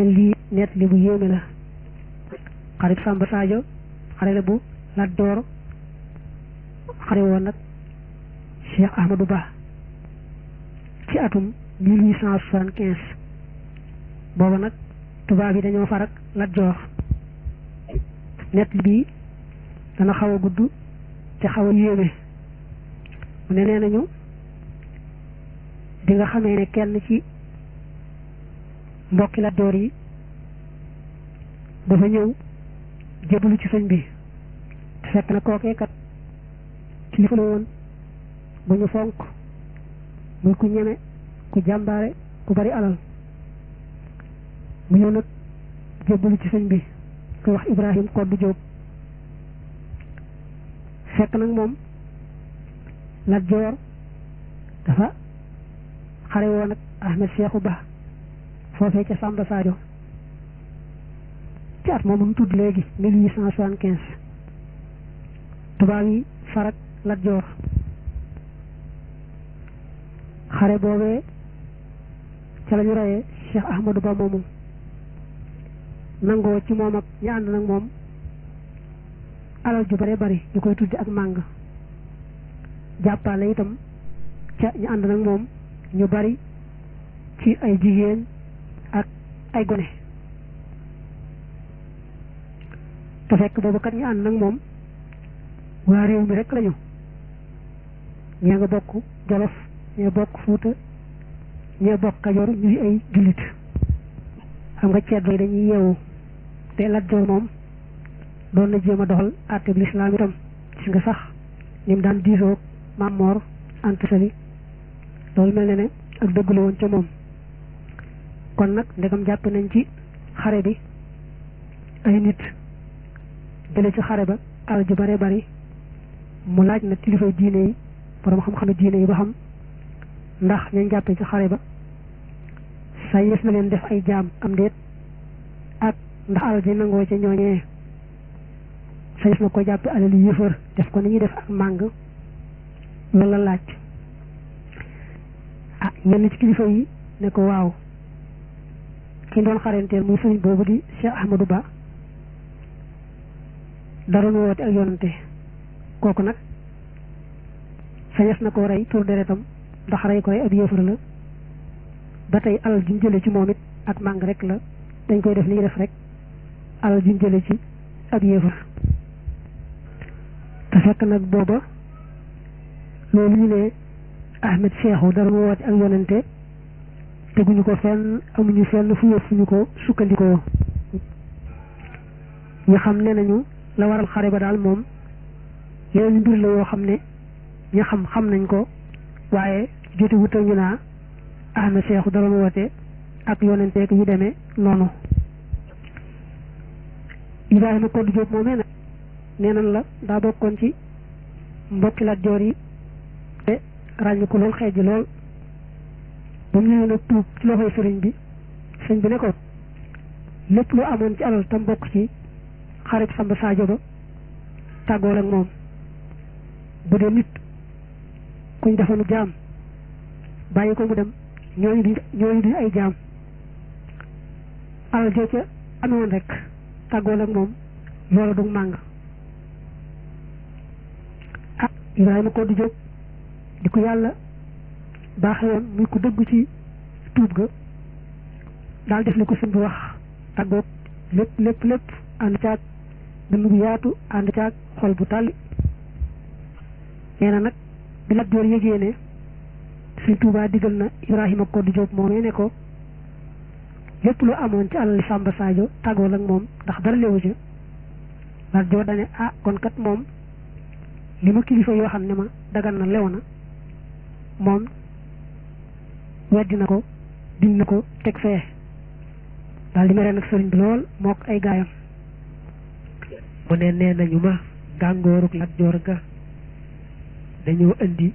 lii net li bu yéeme la. xarit Samba Sadio xare la bu Lat Joor xare woon nag Cheikh Ahmadou Ba ci atum 1875 booba nag tubaab yi dañoo farak Lat Joor. net bi dana xaw a gudd te xaw a yéeme mu ne nee nañu bi nga xamee ne kenn ci mbokki Lat Joor yi dafa ñëw jébbalu ci sëñ bi te fekk na kookee kat kilifa la woon bu ñu fonk muy ku ñeme ku jàmbaare ku bari alal mu ñëw nag jébbalu ci sëñ bi ko wax Ibrahim Koddu Jóob fekk nag moom Lat Joor dafa xare woon ak Ahmed Seexu Ba foofee ca Samba Sadio ci at moom mu tudd léegi 1875 tubaab yi farak Lat Joor xare boobee ca la ñu reyee Cheikh Ahmadou Ba moomu nangoo ci moom ak ñi ànd nag moom alal ju bare bari ñu koy tuddi ak màng jàppale itam ca ñi ànd nag moom ñu bari ci ay jigéen ak ay gone te fekk boobu kat ñu ànd nag moom waa réew mi rek lañu ñee nga bokk Jolof ñee bokk Fuuta ñee bokk Kajoor ñuy ay jullit xam nga ceddo yi dañuy yeewu te Lat Joor moom doon na jéem a doxal àtte bi lislaam itam gis nga sax ni mu daan diisoo Maam Moor Anta Sali loolu mel ne ak dëgg la woon ca moom kon nag ndegam jàpp nañ ci xare bi ay nit jële ci xare ba alal ju bare bari mu laaj na kilifa diine yi borom xam-xame diine yi ba xam ndax ñañ jàppe ci xare ba say yës na leen def ay jaam am déet ak ndax alal ji nangoo ca ñooñee sa yës na ko jàppe alal yi yëfër def ko ni ñuy def ak màng loolu la laaj ñenn ci kilifa yi ne ko waaw ki doon xaranteel muy sëriñ boobu di Cheikh Ahmadou Ba daroon woote ak yonante kooku nag sañes na ko rey tur deretam ndax rey ko rey ab yéefar la ba tey alal juñ jële ci moom it ak màng rek la dañ koy def ni def rek alal juñ jële ci ab yéefar te fekk nag booba loolu ñu ne Ahmed Seexu daroon woote ak yonante teguñu ko fenn amuñu fenn fu ñu ko sukkandikoo ñu xam ne nañu la waral xare ba daal moom yeneen mbir la yoo xam ne ña xam nañ ko waaye jote wutal ñu naa Ahmed Seexu daroon woote ak yonenteek yu demee noonu Ibrahima Koddu Jóob moomee nag nee nañ la daa bokkoon ci mbokki Lat Joor yi te ràññu ko lool xeej lool ba mu ñëwee nag tuub ci loxoy sëriñ bi sëñ bi ne ko lépp lu amoon ci alal tam bokk ci xarit Samba Sadio ba tàggool ak moom bu dee nit kuñ defoonu jaam bàyyi ko mu dem ñooñu duñ ay jaam alal joo ca amoon rek tàggool ak moom loola du màng Ibrahima Koddu Jóob di ko yàlla baaxe woon muy ko dëgg ci tuub ga daal def li ko sëñ bi wax tàggoog lépp ànd caag dënn bu yaatu ànd caag xol bu tàlli nee na nag bi Lat Joor yëgee ne Sëñ Tuubaa digal na Ibrahima Koddu Jóob moomee ne ko lépp lu amoon ci alal Samba Sadio tàggool ak moom ndax dara léwu ca Lat Joor dane kon kat moom li ma kilifa yoo xam ne ma dagan na lew na moom weddi na ko dind na ko teg fee daal di mere nag sëriñ bi lool mook ay gaayam mu ne nee nañu ma gàngooruk Lat Joor ga dañoo indi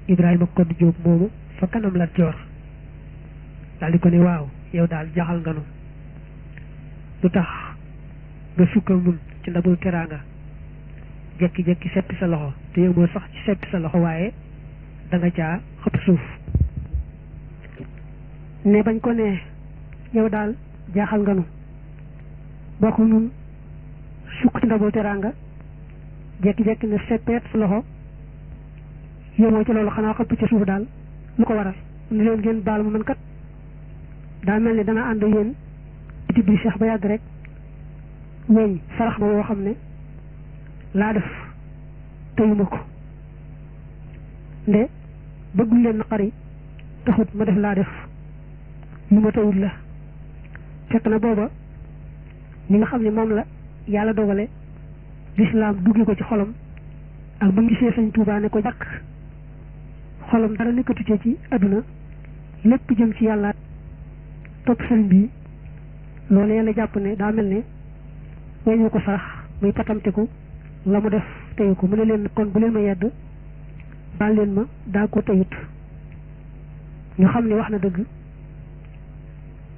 Ibrahima Koddu Jóob moomu fa kanam Lat Joor daal di ko ne waaw yow daal jaxal nga nu lu tax nga sukkal nun ci ndabul teraanga jekki-jekki seppi sa loxo te yow moo sax ci seppi sa loxo waaye da nga caa xëpp suuf ne bañ ko ne yow daal jaaxal nga nu bokk nun sukk ci ndabul teraanga jekki-jekki ne seppeet su loxo yémoo ci loolu xanaa xëpp ci suuf daal lu ko waral ni leen ngeen baal ma man kat daa mel ni dana ànd yéen ci biir Cheikh ba yàgg rek weñ sarax ma woo xam ne laa def teyuma ko nde bëggul leen naqari taxut ma def laa def lu ma teyut la fekk na booba ñi nga xam ne moom la yàlla dogale lislaam duggi ko ci xolam ak ba mu gisee Sëñ Tuubaa ne ko jàkk xolam dara nekkatu ci àdduna lépp jëm ci yàlla topp sëriñ bi loolu yàlla jàpp ne daa mel ne weñu ko sarax muy patamteku la mu def teyu ko mu ne leen kon bu leen ma yedd baal leen ma daa ko teyut ñu xam ne wax na dëgg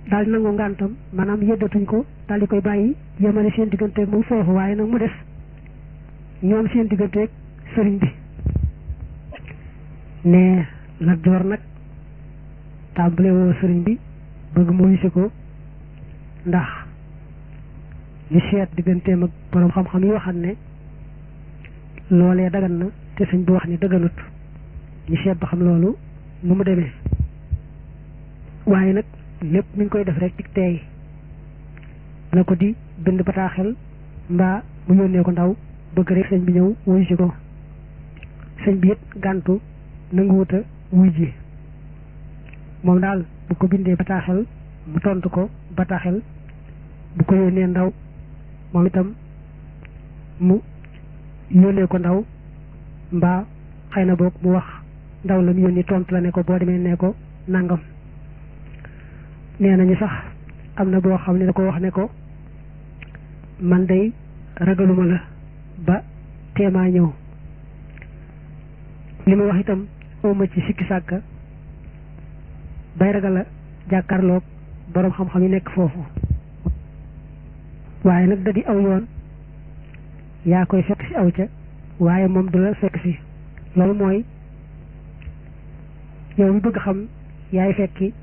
daal di nangu ngàntam maanaam yeddatuñ ko daal di koy bàyyi yemale seen digganteeg moom foofu waaye nag mu des ñoom seen digganteeg sëriñ bi ne Lat Joor nag tàmbale woo sëriñ bi bëgg mu wise ko ndax li seet digganteem ak borom xam-xam yi waxam ne loolee dagan na te sëñ bi wax ni dëgganut ñu seet ba xam loolu nu mu demee waaye nag lépp mi ngi koy def rek ci teey na ko di bind bataaxel mbaa mu yónnee ko ndaw bëgg rek sëñ bi ñëw wuy si ko sëñ bi it gàntu nanguwuta wuy ji moom daal bu ko bindee bataaxel mu tontu ko bataaxel bu ko yónnee ndaw moom itam mu yónnee ko ndaw mbaa xëy na boog mu wax ndaw la mu yónni tontu la ne ko boo demee nee ko nangam nee nañu sax am na boo xam ne da ko wax ne ko man day ragaluma la ba teemaa ñëw li ma wax itam awma ci sikki sàkka bay ragal a jàkkaarloog boroom xam-xam yi nekk foofu waaye nag da di aw yoon yaa koy fekk si aw ca waaye moom du la fekk si loolu mooy yow mi bëgg xam yaay fekki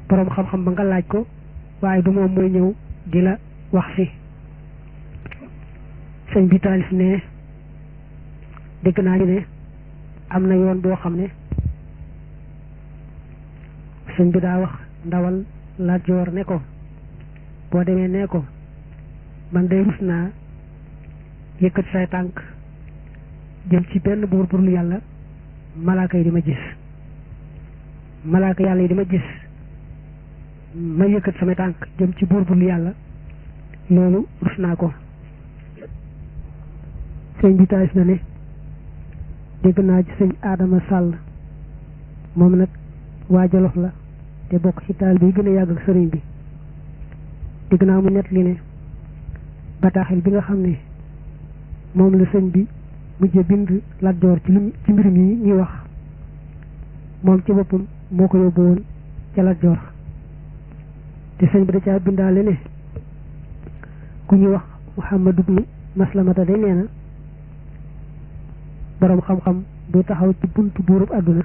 boroom xam-xam ba nga laaj ko waaye du moom mooy ñëw di la wax si sëñ bi taalif ne dégg naa ñu ne am na yoon boo xam ne sëñ bi daa wax ndawal Lat Joor ne ko boo demee nee ko man day rus naa yëkkati say tànk jëm ci benn buur pour lu yàlla malaaka yi di ma gis malaaka yàlla yi di ma gis ma yëkkati samay tànk jëm ci buur pour lu yàlla loolu rus naa ko sëñ bi taalif na ne dégg naa ci sëñ Adama Sall moom nag waa Jolof la te bokk ci taal bi gën a yàgg ak sëriñ bi dégg naa mu nett li ne bataaxel bi nga xam ne moom la sëñ bi mujjee bind Lat Joor ci mbirum yi ñuy wax moom ci boppam moo ko yóbbu woon ca Lat Joor te sëñ bi da caa bindaale ne ku ñuy wax Muhammad ibnu Maslamata day nee na boroom xam-xam bu taxaw ci buntu buurub àdduna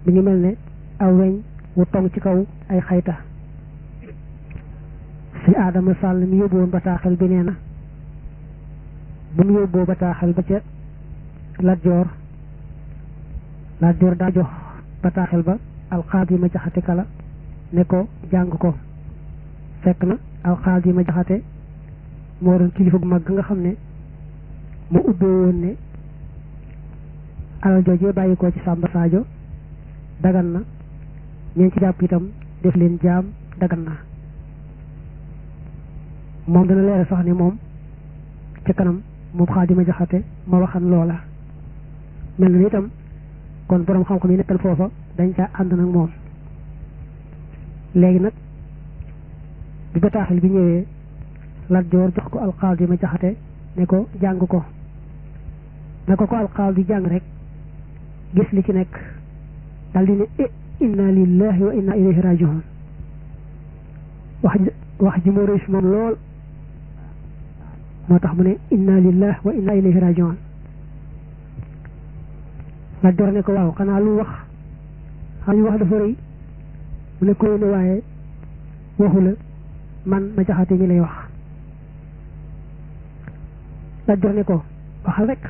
mi ngi mel ne aw weñ wu tong ci kaw ay xayta si Adama Sall mi yóbbu woon bataaxel bi nee na bu mu yóbboo bataaxel ba ca Lat Joor daa jox bataaxel ba alxaadi ma jaxate kala ne ko jàng ko fekk na alxaadi ma jaxate moo doon kilifa gu mag nga xam ne mu ubbee woon ne alal joojee bàyyi ko ci Sàmba Saajo dagan na ñeen ci jàpp itam def leen jaam dagan na moom dana leeral sax ni moom ca kanam moom Xaadima Jaxate ma waxan loola mel na itam kon boroom xam-xam yi nekkal foofa dañ caa ànd nag moom léegi nag bi bataaxel bi ñëwee Lat Joor jox ko Alxaadima Jaxate ne ko jàng ko na ko alxaadi jàng rek gis li ci nekk daal di ne inna lillahi wa inna ilayhi rajiun wax ji moo rëy si moom lool moo tax mu ne inna lillahi wa inna ilayhi rajiun Lat Joor ne ko waaw xanaa lu wax dafa rëy mu ne ko yéene waaye waxu la man ma jaxate mi lay wax Lat Joor ne ko waxal rek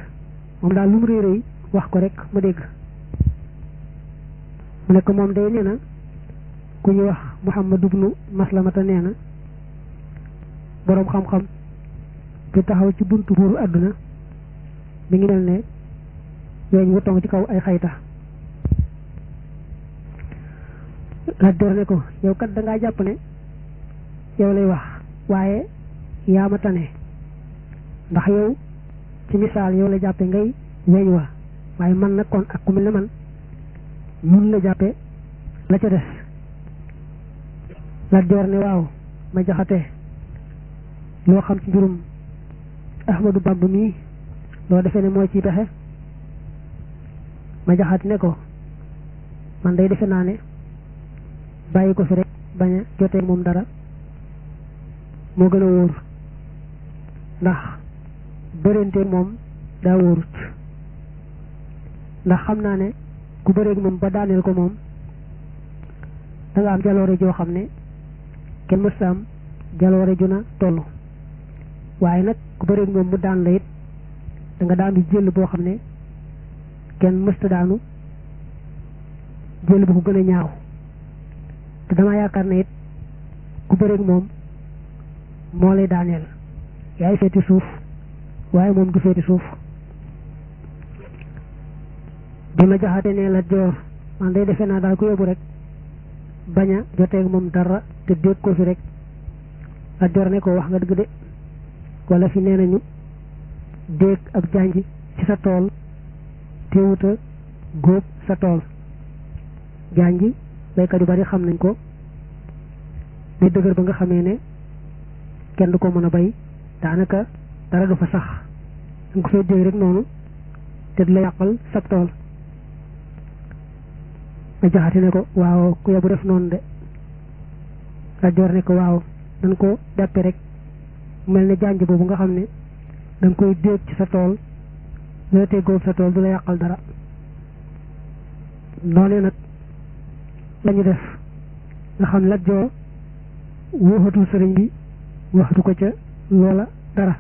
moom daal lu mu réy réy wax ko rek ma dégg mu ne ko moom day nee na ku ñu wax Muhammad ibnu Maslamata nee na boroom xam-xam bu taxaw ci buntu buuru àdduna mi ngi mel ne weñ wu tong ci kaw ay xayta Lat Joor ne ko yow kat da ngaa jàpp ne yow lay wax waaye yaa ma tane ndax yow ci misaal yow la jàppe ngay weñ wa waaye man nag kon ak ku mel ne man mun la jàppe la ca des Lat Joor ne waaw ma jaxate loo xam ci mbirum Ahmadu Bamba mii loo defee ne mooy ciy pexe ma jaxate ne ko man day defe naa ne bàyyi ko fi rek bañ a jotee moom dara moo gën a wóor ndax bërente moom daa wóorut ndax xam naa ne ku bëreeg moom ba daaneel ko moom da nga am jaloore joo xam ne kenn mësta am jaloore ju na toll waaye nag ku bëreeg moom mu daan la it da nga daanu jël boo xam ne kenn mësta daanu jël bu ko gën a ñaaw te dama yaakaar ne it ku bëreeg moom moo lay daaneel yaay feeti suuf waaye moom du feeti suuf bi ma jaxate ne Lat Joor man day defe naa daal ku yóbbu rek bañ a joteeg moom dara te dégg ko fi rek Lat Joor ne ko wax nga dëgg de wala fi nee nañu dégg ab janj ci sa tool teewuta góob sa tool janj baykat yu bari xam nañ ko day dëgër ba nga xamee ne kenn du ko mën a bay daanaka dara du fa sax nga ko fay dégg rek noonu te du la yàqal sab tool ma jaxati ne ko waaw ku yebu def noonu de Lat Joor ne ko waaw dañ ko jàppe rek mel ne janj boobu nga xam ne da nga koy dégg ci sa tool la te góob sa tool du la yàqal dara noonee nag lañu def nga xam Lat Joor waxatul sëriñ bi waxatu ko ca loola dara